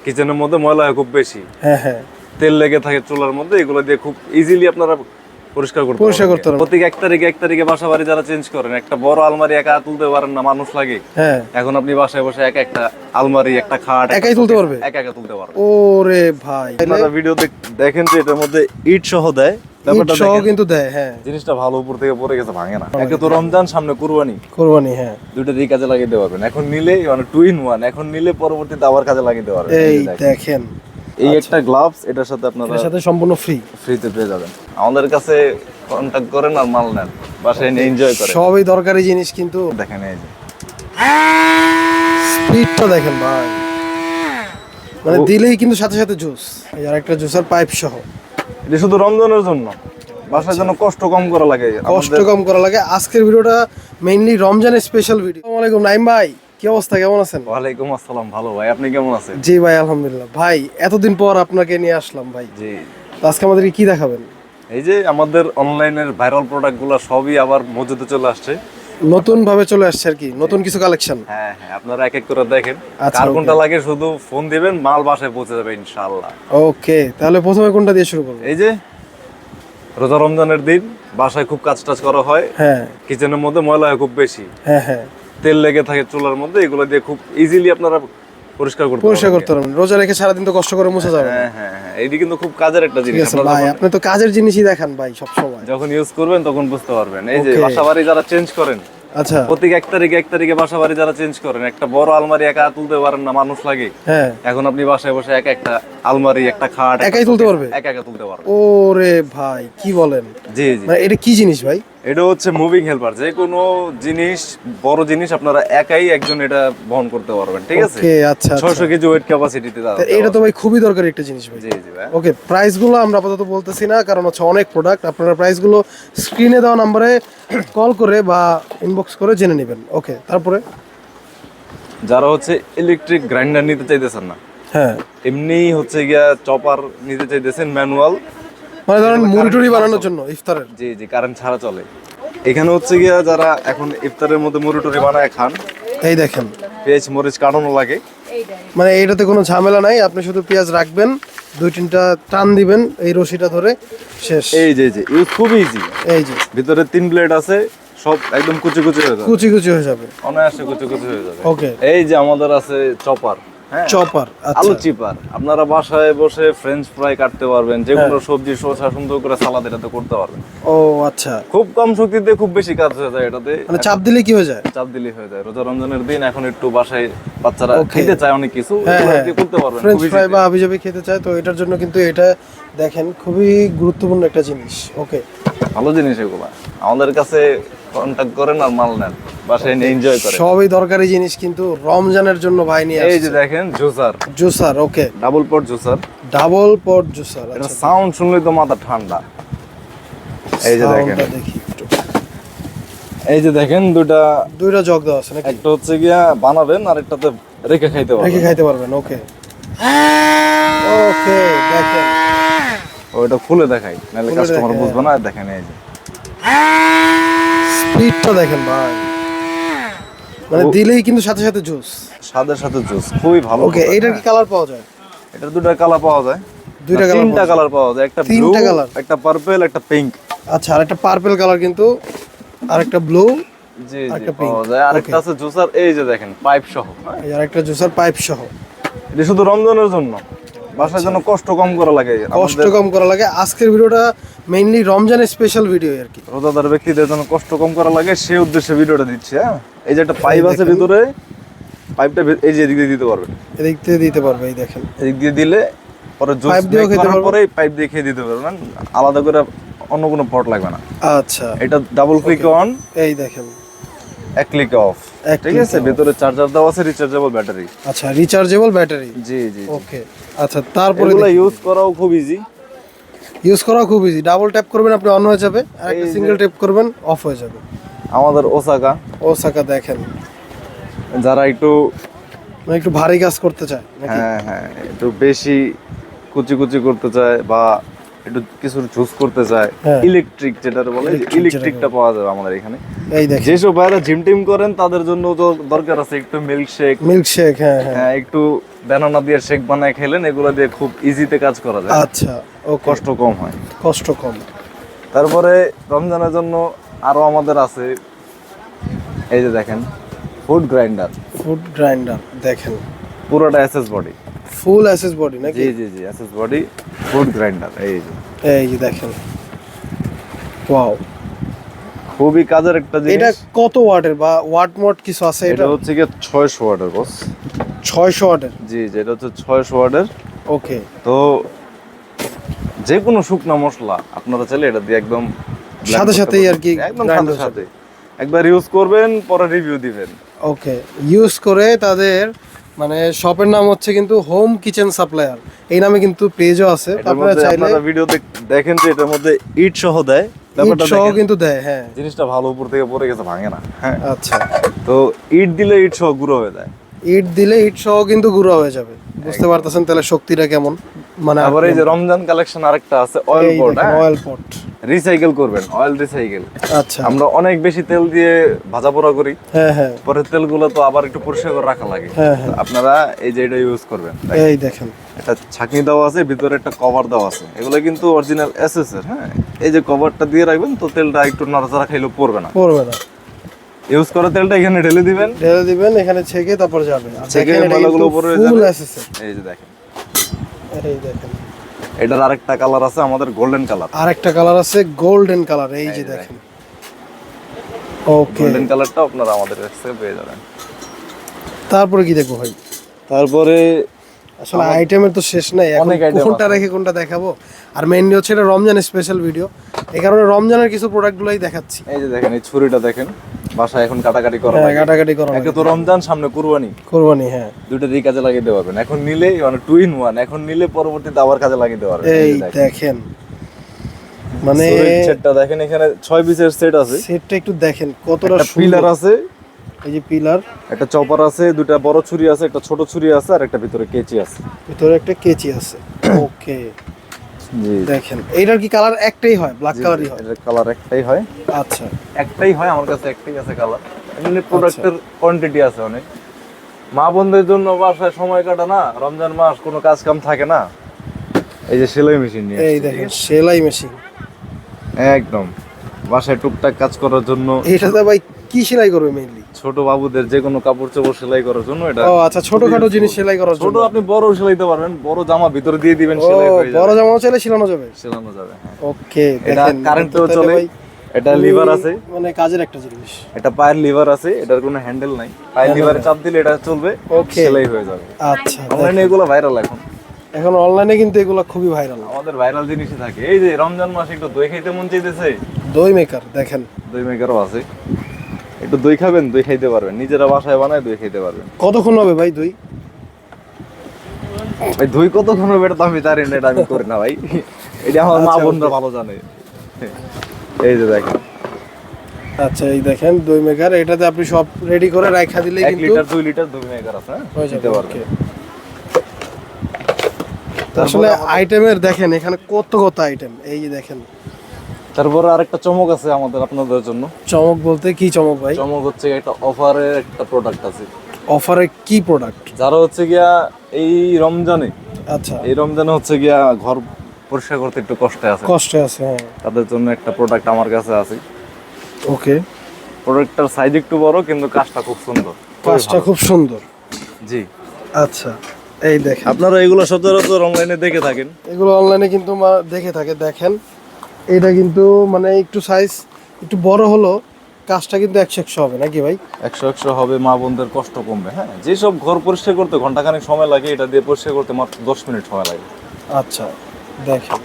কিচেনের মধ্যে ময়লা হয় খুব বেশি, হ্যাঁ হ্যাঁ, তেল লেগে থাকে চুলার মধ্যে, এগুলো দিয়ে খুব ইজিলি আপনারা পরিষ্কার করতে পারবেন। প্রত্যেক 1 তারিখে বাসা বাড়ি যারা চেঞ্জ করেন, একটা বড় আলমারি একা তুলতে পারেন না, মানুষ লাগে। হ্যাঁ, এখন আপনি বাসায় বসে একটা আলমারি, একটা খাট একাই তুলতে পারবে, একা তুলতে পারবেন। ওরে ভাই, আপনারা ভিডিওতে দেখেন যে এটার মধ্যে ইট সহ দেয়, ইট সহ কিন্তু দেয়। হ্যাঁ, জিনিসটা ভালো, উপর থেকে পড়ে গেছে, ভাঙে না। একে তো রমজান, সামনে কুরবানি। হ্যাঁ, দুইটা দিক কাজে লাগিয়ে দিতে পারবেন। এখন নিলে মানে 2 in 1, এখন নিলে পরবর্তীতে আবার কাজে লাগিয়ে দিতে পারবেন। এই দেখেন, এই একটা গ্লাভস এটার সাথে আপনারা এর সাথে সম্পূর্ণ ফ্রিতে পেয়ে যাবেন। আমাদের কাছে কন্টাক্ট করেন আর মাল নেন, বাসায় নিয়ে এনজয় করেন। সবই দরকারি জিনিস, কিন্তু দেখেন এই যে স্পিডটা দেখেন ভাই, মানে দিলেই কিন্তু সাথে সাথে জুস। এই আর একটা জুসার পাইপ সহ। এটা শুধু রমজানের জন্য, বাসায় যেন কষ্ট কম করা লাগে, কষ্ট কম করা লাগে। আজকের ভিডিওটা মেইনলি রমজানের স্পেশাল ভিডিও। আসসালামু আলাইকুম নাইম ভাই, কি অবস্থা, কেমন আছেন? ওয়ালাইকুম আসসালাম, ভালো ভাই, আপনি কেমন আছেন? জি ভাই আলহামদুলিল্লাহ। ভাই এতদিন পর আপনাকে নিয়ে আসলাম ভাই। জি, তো আজকে আমাদেরকে কি দেখাবেন? এই যে আমাদের অনলাইনের ভাইরাল প্রোডাক্টগুলো সবই আবার মজুদে চলে আসছে, নতুন ভাবে চলে আসছে আর কি, নতুন কিছু কালেকশন। হ্যাঁ হ্যাঁ, আপনারা এক এক করে দেখেন। আচ্ছা, কার কোনটা লাগে শুধু ফোন দিবেন, মাল বাসায় পৌঁছে যাবে ইনশাআল্লাহ। ওকে, তাহলে প্রথমে কোনটা দিয়ে শুরু করব? এই যে রোজা রমজানের দিন বাসায় খুব কাজ টাজ করা হয়, হ্যাঁ কিচেনের মধ্যে ময়লা হয় খুব বেশি, হ্যাঁ হ্যাঁ, তেল লেগে থাকে চুলার মধ্যে, এগুলো দিয়ে খুব ইজিলি আপনারা পরিষ্কার করতে পারবেন। রোজা রেখে সারাদিন তো কষ্ট করে মুছে যাবে। হ্যাঁ হ্যাঁ হ্যাঁ, এইটা কিন্তু খুব কাজের একটা ঠিক জিনিস। আছে ভাই, আপনি তো কাজের জিনিসই দেখান ভাই সব সময়। যখন ইউজ করবেন তখন বুঝতে পারবেন। এই যে Okay. বাসা বাড়ি যারা চেঞ্জ করেন, আচ্ছা, প্রত্যেক 1 তারিখে বাসা বাড়ি যারা চেঞ্জ করেন, একটা বড় আলমারি একা তুলতে পারেন না, মানুষ লাগে। হ্যাঁ, এখন আপনি বাসায় বসে একটা আলমারি, একটা খাট একাই তুলতে পারবে, একা তুলতে পারবেন। ওরে ভাই কি বলেন? জি জি, মানে এটা কি জিনিস ভাই? এটা হচ্ছে মুভিং হেল্পার। যে কোনো জিনিস, বড় জিনিস আপনারা একাই একজন এটা বহন করতে পারবেন। ঠিক আছে, ওকে, আচ্ছা 600 কেজি ওয়েট ক্যাপাসিটিতে। এটা তো ভাই খুবই দরকারি একটা জিনিস ভাই। জি জি ভাই। ওকে, প্রাইস গুলো আমরা আপাতত বলতেছি না, কারণ হচ্ছে অনেক প্রোডাক্ট। আপনারা প্রাইস গুলো স্ক্রিনে দেওয়া নম্বরে কল করে বা ইনবক্স করে জেনে নেবেন। ওকে, তারপরে যারা হচ্ছে ইলেকট্রিক গ্রাইন্ডার নিতে চাইতেছেন না, হ্যাঁ, এমনি হচ্ছে গিয়া চপার নিতে চাইতেছেন ম্যানুয়াল, মানে ধরেন মুড়ি বানানোর জন্য ইফতারের। জি জি, কারেন্ট ছাড়া চলে। এখানে হচ্ছে গিয়া যারা এখন ইফতারের মধ্যে মুড়ি বানায় খান, এই দেখেন, পেঁয়াজ মরিচ কাটানো লাগে, মানে এইটাতে কোনো ঝামেলা নাই। আপনি শুধু পেঁয়াজ রাখবেন, 2-3টা টান দিবেন এই রশিটা ধরে, শেষ। এই যে যে ইউজ খুব ইজি। এই যে ভিতরে 3 ব্লেড আছে, সব একদম কুচি কুচি হয়ে যাবে, কুচি কুচি হয়ে যাবে, অনায়াসে কুচি কুচি হয়ে যাবে। ওকে, এই যে আমাদের আছে চপার, হ্যাঁ চপার, আলু আচ্ছা, চিপার। আপনারা বাসায় বসে ফ্রেঞ্চ ফ্রাই কাটতে পারবেন, যে কোনো সবজি শসা সুন্দর করে সালাদ এটাতে করতে পারবেন। ও আচ্ছা, খুব কম শক্তিতে খুব বেশি কাজ হয়ে যায় এটাতে। মানে চাপ দিলে কি হয়ে যায়? চাপ দিলে হয়ে যায়। রোজা রমজানের দিন এখন একটু বাসায় বাচ্চারা Okay. খেতে চায় অনেক কিছু, হ্যাঁ এগুলো হ্যাঁ, দিয়ে করতে পারবেন। ফ্রেঞ্চ খুবই ফ্রাই easy। বা হাবিজাবি খেতে চায়, তো এটার জন্য কিন্তু এটা দেখেন খুবই গুরুত্বপূর্ণ একটা জিনিস। ওকে, ভালো জিনিস এগুলা। আমাদের কাছে কন্টাক্ট করেন আর মাল নেন, বাসায় নিয়ে এনজয় করেন। সবই দরকারি জিনিস, কিন্তু রমজানের জন্য ভাই নিয়ে এই আসছে যে দেখেন juicer, juicer. Okay, double pot juicer. Double pot juicer. এটা আচ্ছা, সাউন্ড শুনলে তো মাথা ঠান্ডা। এই যে দেখেন, সাউন্ডটা দেখি একটু। এই যে দেখেন দুইটা জগ দেওয়া আছে নাকি? একটা হচ্ছে গিয়া বানাবেন আর একটাতে রেখে খাইতে রেখে পারবেন। খাইতে পারবেন। ওকে ওকে, দেখেন ওইটা খুলে দেখাই, নাহলে খুলে কাস্টমার দেখাই। বুঝবে না। দেখেন এই যে স্পিডটা দেখেন ভাই, মানে দিলেই কিন্তু সাথে সাথে জুস। স্বাদের সাথে জুস, খুবই ভালো। ওকে, এইটার কি কালার পাওয়া যায়? এটার দুটো কালার পাওয়া যায়, দুইটা কালার, তিনটা কালার পাওয়া যায়, একটা ব্লু, তিনটা কালার। একটা পার্পল, একটা পিঙ্ক। আচ্ছা, আর একটা পার্পল কালার, কিন্তু আর একটা ব্লু, জি জি একটা pink। পাওয়া যায়। আর একটা আছে জুসার, এই যে দেখেন পাইপ সহ। আর একটা জুসার পাইপ সহ। এটা শুধু রমজানের জন্য, বাসায় যেন কষ্ট কম করা লাগে। কষ্ট কম করা লাগে। আজকের ভিডিওটা মেইনলি রমজানের স্পেশাল ভিডিও আর কি, রোজাদার ব্যক্তিদের জন্য কষ্ট কম করা লাগে, সেই উদ্দেশ্যে ভিডিওটা দিচ্ছি। হ্যাঁ, এই যে একটা পাইপ আছে ভিতরে, পাইপটা এই যে এদিক দিয়ে দিতে পারবেন, এদিক থেকে দিতে পারবে। এই দেখেন, এদিক দিয়ে দিলে পরে জুস পাইপ দিয়েও খেতে পারবেন, পরে পাইপ দিয়ে খেয়ে দিতে পারবেন, আলাদা করে অন্য কোনো পট লাগবে না। আচ্ছা, এটা ডাবল ক্লিক অন, এই দেখেন, এক ক্লিক অফ। এক ঠিক click আছে, off। ভিতরে চার্জার দেওয়া আছে, রিচার্জেবল ব্যাটারি। আচ্ছা, রিচার্জেবল ব্যাটারি। জি জি, ওকে, আচ্ছা, তারপরে এগুলো ইউজ করাও খুব ইজি। ইউজ করা খুব ইজি। ডাবল ট্যাপ করবেন আপনি, অন হয়ে যাবে, আর একটা এই যে- সিঙ্গেল ট্যাপ করবেন, অফ হয়ে যাবে। আমাদের ওসাকা, ওসাকা দেখেন, যারা একটু মানে একটু ভারী কাজ করতে চায় নাকি? হ্যাঁ হ্যাঁ একটু বেশি কুচি কুচি করতে চায় বা একটু কিছু জুস করতে চায়, হ্যাঁ। ইলেকট্রিক যেটা বলে, Electric ইলেকট্রিকটা যেটা পাওয়া যাবে আমাদের এখানে। এই দেখেন যেসব ভাইরা জিম টিম করেন তাদের জন্য তো দরকার আছে একটু মিল্কশেক, মিল্কশেক। হ্যাঁ হ্যাঁ হ্যাঁ একটু ব্যানানা দিয়ে শেক বানায় খেলেন, এগুলো দিয়ে খুব ইজিতে কাজ করা যায়, আচ্ছা ওকে, কষ্ট কম হয়। কষ্ট কম। তারপরে রমজানের জন্য আরো আমাদের আছে, এই যে দেখেন ফুড গ্রাইন্ডার, ফুড গ্রাইন্ডার দেখেন, পুরোটা এসএস বডি। ফুল এসএস বডি নাকি? জি জি জি এসএস বডি ফুড গ্রাইন্ডার। এই যে দেখেন, ওয়াও, খুবই কাজের একটা জিনিস। এটা কত ওয়াটের বা ওয়াট মোট কিছু আছে? এটা এটা হচ্ছে কি 600 ওয়াটের বস। 600 ওয়াটের? জি জি এটা হচ্ছে 600 ওয়াটের। ওকে, তো যে কোনো শুকনো মশলা আপনারা চাইলে এটা দিয়ে একদম blend সাথে করতে সাথেই পারবেন। আর কি একদম grind সাথে হয়ে সাথে একবার ইউজ করবেন, পরে রিভিউ দিবেন। ওকে, ইউজ করে তাদের মানে শপের নাম হচ্ছে কিন্তু হোম কিচেন সাপ্লায়ার, এই নামে কিন্তু পেজও আছে, এটার আপনারা মধ্যে চাইলে আপনারা ভিডিও দেখেন যে এটার মধ্যে ইট সহ দেয়, ইট ব্যাপারটা সহ দেখেন। কিন্তু দেয়। হ্যাঁ জিনিসটা ভালো, উপর থেকে পড়ে গেছে, ভাঙে না। হ্যাঁ আচ্ছা, তো ইট দিলে ইট সহ গুঁড়ো হয়ে যায়। ইট দিলে ইট সহ কিন্তু গুঁড়ো হয়ে যাবে, বুঝতে পারতেছেন তাহলে শক্তিটা কেমন। মানে তারপরে এই যে রমজান কালেকশন আরেকটা আছে, অয়েল পট। অয়েল পট রিসাইকেল করবেন, অয়েল রিসাইকেল। আচ্ছা, আমরা অনেক বেশি তেল দিয়ে ভাজা পোড়া করি, হ্যাঁ হ্যাঁ পরে তেলগুলো তো আবার একটু পরিষ্কার করে রাখা লাগে। হ্যাঁ হ্যাঁ, আপনারা এই যে এটা ইউজ করবেন, এই দেখেন একটা ছাঁকনি দেওয়া আছে, ভিতরে একটা কভার দেওয়া আছে, এগুলো কিন্তু অরিজিনাল এসএস এর। হ্যাঁ এই যে কভারটা দিয়ে রাখবেন, তো তেলটা একটু নাড়াচাড়া খাইলেও পড়বে না। পড়বে না, ইউজ করা তেলটা এখানে ঢেলে দিবেন, ঢেলে দিবেন, এখানে ছেঁকে তারপর যাবে। আর ছেঁকে দেখেন এটা ময়লাগুলো কিন্তু উপরে ফুল যাবে। এসএস, এই যে দেখেন, এই দেখেন এটার আরেকটা কালার আছে আমাদের গোল্ডেন কালার। আরেকটা কালার আছে গোল্ডেন কালার, এই যে দেখেন। ওকে, গোল্ডেন কালারটা আপনারা আমাদের কাছ থেকে পেয়ে যাবেন। তারপরে কি দেখবো ভাই? তারপরে আসলে আইটেমের তো শেষ নাই, এখন অনেক item কোনটা আছে। রেখে কোনটা দেখাবো। আর মেইনলি হচ্ছে এটা রমজান স্পেশাল ভিডিও, এই কারণে রমজানের কিছু প্রোডাক্টগুলোই দেখাচ্ছি। এই যে দেখেন, এই ছুরিটা দেখেন, বাসায় এখন কাটাকাটি করা হ্যাঁ, লাগে। কাটাকাটি করা একে তো রমজান, সামনে কুরবানি, কোরবানি। হ্যাঁ, দুইটা দিয়ে কাজে লাগিয়ে দিতে পারবেন। এখন নিলে মানে 2 in 1, এখন নিলে পরবর্তীতে আবার কাজে লাগিয়ে দিতে পারবেন। এই দেখেন, মানে সেটটা দেখেন, এখানে 6 পিসের সেট আছে। সেটটা একটু দেখেন কতটা একটা সুন্দর। পিলার আছে, এই যে পিলার, একটা চপার আছে, দুইটা বড় ছুরি আছে, একটা ছোট ছুরি আছে, আর একটা ভিতরে কেচি আছে। ভিতরে একটা কেচি আছে। ওকে, জি দেখেন এইটার কি কালার একটাই হয়? ব্ল্যাক কালারই হয়? এটার কালার একটাই হয়। আচ্ছা, একটাই হয়, আমার কাছে একটাই আছে কালার। এমনি প্রোডাক্টের কোয়ান্টিটি আছে অনেক। মা বোনদের জন্য বাসায় সময় কাটা না, রমজান মাস কোনো কাজ কাম থাকে না, এই যে সেলাই মেশিন নিয়ে এই এসেছি, দেখেন সেলাই মেশিন, একদম বাসায় টুকটাক কাজ করার জন্য। এইটাতে ভাই কি সেলাই করবে মেইনলি? ছোট বাবুদের যে কোনো কাপড় চোপড় সেলাই করার জন্য এটা। ও আচ্ছা, ছোটখাটো জিনিস সেলাই করার ছোট জন্য। আপনি বড় সেলাইতে পারবেন, বড় জামা ভিতরে দিয়ে দিবেন, ও, সেলাই হয়ে বড় যাবে, জামাও চাইলে সেলানো যাবে? সেলানো যাবে। হ্যাঁ ওকে, এটা দেখেন কারেন্টেও তাহলে চলে, ভাই এটা লিভার আছে, মানে কাজের একটা জিনিস। এটা পায়ের লিভার আছে, এটার কোনো হ্যান্ডেল নাই, পায়ের লিভারে চাপ দিলে এটা চলবে, Okay. সেলাই হয়ে যাবে। আচ্ছা, অনলাইনে এগুলো ভাইরাল এখন অনলাইনে কিন্তু এগুলো খুবই ভাইরাল। আমাদের ভাইরাল জিনিসই থাকে। এই যে রমজান মাসে একটু দই খাইতে মন চাইতেছে, দই মেকার দেখেন, দই মেকারও আছে, একটু দই খাবেন, দই খাইতে পারবেন, নিজেরা বাসায় বানায় দই খাইতে পারবেন। কতক্ষণ হবে ভাই দই? ভাই দই কতক্ষণ হবে এটা তো আমি জানি না, এটা আমি করি না ভাই, এটা আমার মা আচ্ছা, বোনরা ভালো জানে। এই যে দেখেন, আচ্ছা এই দেখেন দই মেকার, এটাতে আপনি সব রেডি করে রাখা দিলে 1 কিন্তু লিটার 2 লিটার দই মেকার আছে, হ্যাঁ হয়ে যাবে। দিতে পারবেন। Okay. তো আসলে আইটেমের দেখেন এখানে কত কত আইটেম, এই যে দেখেন। তারপরে আরেকটা চমক আছে আমাদের আপনাদের জন্য। চমক বলতে কি চমক ভাই? চমক হচ্ছে একটা অফারের একটা প্রোডাক্ট আছে। অফারে কি প্রোডাক্ট? যারা হচ্ছে গিয়া এই রমজানে, আচ্ছা, এই রমজানে হচ্ছে গিয়া ঘর পরিষ্কার করতে একটু কষ্টে আছে, কষ্টে আছে, হ্যাঁ। তাদের জন্য একটা প্রোডাক্ট আমার কাছে আছে। ওকে, প্রোডাক্টটার সাইজ একটু বড়, কিন্তু কাজটা খুব সুন্দর, কাজটা খুব সুন্দর। জি। আচ্ছা, এই দেখেন আপনারা এগুলো সচরাচর অনলাইনে দেখে থাকেন, এগুলো অনলাইনে কিন্তু দেখে থাকে। দেখেন এটা কিন্তু মানে একটু সাইজ একটু বড় হলো, কাজটা কিন্তু 100 হবে নাকি ভাই? 100 হবে, মা বোনদের কষ্ট কমবে। হ্যাঁ যেসব ঘর পরিষ্কার করতে ঘন্টাখানেক সময় লাগে, এটা দিয়ে পরিষ্কার করতে মাত্র 10 মিনিট সময় লাগে। আচ্ছা, দেখেন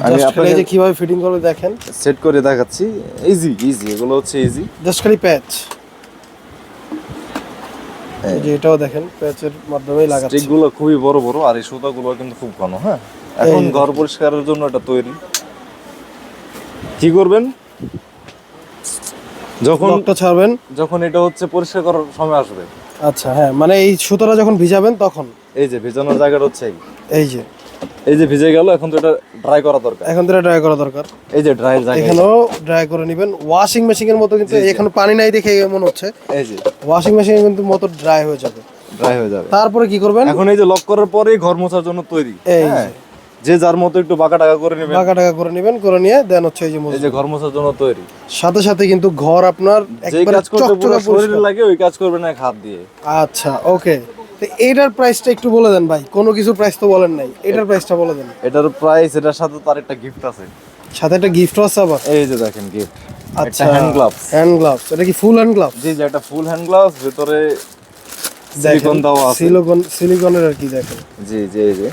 আমি জাস্ট খালি এই যে আপনাকে কিভাবে ফিটিং করবে দেখেন, সেট করে দেখাচ্ছি। ইজি ইজি, এগুলো হচ্ছে ইজি। জাস্ট খালি প্যাচ, এই যে এটাও দেখেন প্যাচের মাধ্যমেই লাগাচ্ছে। স্টিকগুলো খুবই বড় বড়, আর এই সুতাগুলো কিন্তু খুব ঘন। হ্যাঁ এখন এই ঘর পরিষ্কারের জন্য এটা তৈরি। কি করবেন, যখন লকটা ছাড়বেন, যখন এটা হচ্ছে পরিষ্কার করার সময় আসবে, আচ্ছা হ্যাঁ, মানে এই সুতোটা যখন ভিজাবেন তখন এই যে ভেজানোর জায়গাটা হচ্ছে এই যে এই যে ভিজে গেল, এখন তো এটা ড্রাই করা দরকার। এখন তো ড্রাই করা দরকার। এই যে ড্রাই জায়গা, এখানেও ড্রাই করে নেবেন। ওয়াশিং মেশিনের মতো, কিন্তু এখানে পানি নাই দেখে মনে হচ্ছে এই যে ওয়াশিং মেশিনের কিন্তু মতো ড্রাই হয়ে যাবে। ড্রাই হয়ে যাবে। তারপরে কি করবেন? এখন এই যে লক করার পরেই ঘর মোছার জন্য তৈরি। এই হ্যাঁ, যে যার মতো একটু বাঁকা টাকা করে নেবেন, বাঁকা টাকা করে নেবেন, করে নিয়ে দেন হচ্ছে এই যে এই যে ঘর মোছার জন্য তৈরি। সাথে সাথে কিন্তু ঘর আপনার যে একবারে কাজ করতে পুরো চকচকে শরীরে পরিষ্কার। লাগে ওই কাজ করবেন এক হাত দিয়ে। আচ্ছা, ওকে। তো এইটার প্রাইসটা একটু বলে দেন ভাই, কোনো কিছুর প্রাইস তো বলেন নাই, এটার প্রাইসটা বলে দেন। এটার প্রাইস, এটার সাথে তার একটা গিফট আছে। সাথে একটা গিফটও আছে আবার। এই যে দেখেন গিফট, আচ্ছা, একটা হ্যান্ড গ্লাভস। হ্যান্ড গ্লাভস, এটা কি ফুল হ্যান্ড গ্লাভস? জি, যে একটা ফুল হ্যান্ড গ্লাভস, ভিতরে সিলিকন দেওয়া আছে। সিলিকনের আর কি, দেখেন। জি জি জি।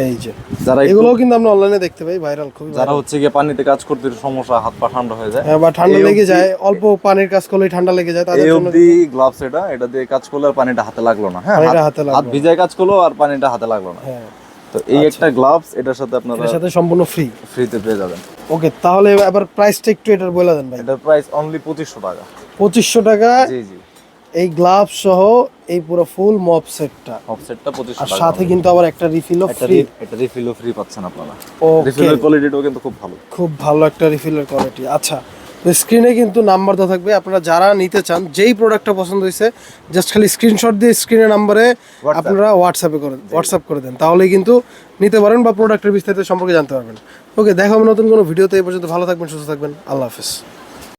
এই যে যারা এগুলোও কিন্তু আমরা অনলাইনে দেখতে পাই, ভাইরাল, খুবই যারা হচ্ছে গিয়ে পানিতে কাজ করতে সমস্যা, হাত পা ঠান্ডা হয়ে যায়, বা ঠান্ডা এই লেগে অবধি- যায়, অল্প পানির কাজ করলেই ঠান্ডা লেগে যায়, তাদের এই জন্য অবধি গ্লাভস, এটা দিয়ে কাজ করলে আর পানিটা হাতে লাগলো না। হ্যাঁ, পানিটা হাতে লাগলো হাত ভিজায় কাজ করলো আর পানিটা হাতে লাগলো না। হ্যাঁ, তো এই একটা গ্লাভস, এটার সাথে আপনারা এর সাথে সম্পূর্ণ ফ্রি। ফ্রিতে পেয়ে যাবেন। ওকে, তাহলে এবার প্রাইসটা একটু এটার বলে দেন ভাই। এটার প্রাইস অনলি 2500 টাকা। 2500 টাকা জি জি, এই গ্লাভস সহ এই পুরো ফুল মপ সেটটা, অফসেটটা আর 2500 টাকা। সাথে কিন্তু আবার একটা রিফিলও ফ্রি। এটা রিফিলও ফ্রি পাচ্ছেন আপনারা। ওকে, রিফিলের কোয়ালিটিটাও কিন্তু খুব ভালো। খুব ভালো একটা রিফিলের কোয়ালিটি। আচ্ছা, তো স্ক্রিনে কিন্তু নাম্বার দেওয়া থাকবে, আপনারা যারা নিতে চান, যেই প্রোডাক্টটা পছন্দ হয়েছে, জাস্ট খালি স্ক্রিনশট দিয়ে স্ক্রিনের নাম্বারে আপনারা হোয়াটসঅ্যাপ করে দেন, তাহলেই কিন্তু নিতে পারেন বা প্রোডাক্টের বিস্তারিত সম্পর্কে জানতে পারবেন। ওকে, দেখা হবে নতুন কোনো ভিডিওতে। এই পর্যন্ত ভালো থাকবেন, সুস্থ থাকবেন, আল্লাহ হাফেজ।